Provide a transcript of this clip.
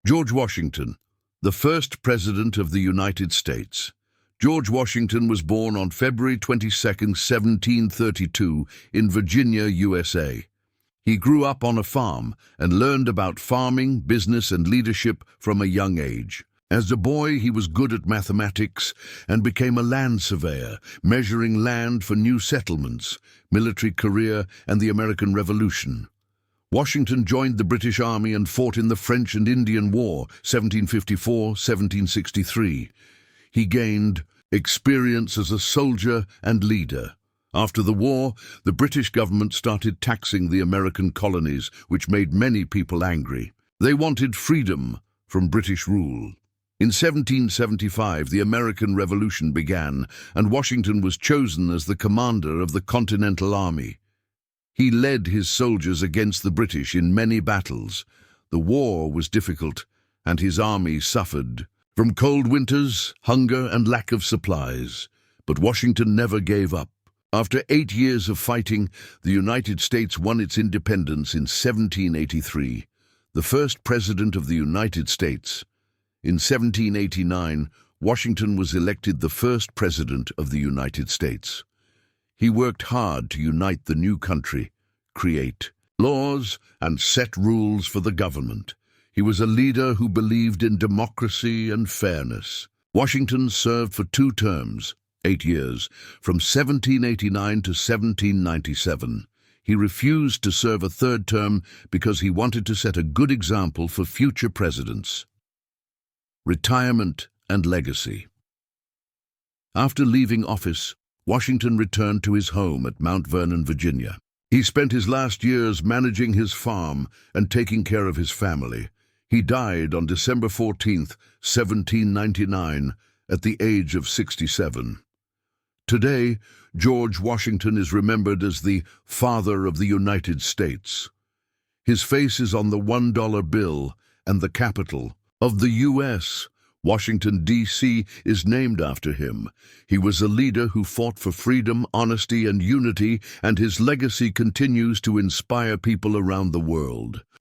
George Washington, the first President of the United States. George Washington was born on February 22, 1732, in Virginia, USA. He grew up on a farm and learned about farming, business, and leadership from a young age. As a boy, he was good at mathematics and became a land surveyor, measuring land for new settlements, military career, and the American Revolution. Washington joined the British Army and fought in the French and Indian War, 1754-1763. He gained experience as a soldier and leader. After the war, the British government started taxing the American colonies, which made many people angry. They wanted freedom from British rule. In 1775, the American Revolution began, and Washington was chosen as the commander of the Continental Army. He led his soldiers against the British in many battles. The war was difficult, and his army suffered from cold winters, hunger, and lack of supplies. But Washington never gave up. After 8 years of fighting, the United States won its independence in 1783, the first President of the United States. In 1789, Washington was elected the first President of the United States. He worked hard to unite the new country, create laws, and set rules for the government. He was a leader who believed in democracy and fairness. Washington served for 2 terms, 8 years, from 1789 to 1797. He refused to serve a 3rd term because he wanted to set a good example for future presidents. Retirement and legacy. After leaving office, Washington returned to his home at Mount Vernon, Virginia. He spent his last years managing his farm and taking care of his family. He died on December 14, 1799, at the age of 67. Today, George Washington is remembered as the Father of the United States. His face is on the $1 bill, and the capital of the U.S., Washington, D.C., is named after him. He was a leader who fought for freedom, honesty, and unity, and his legacy continues to inspire people around the world.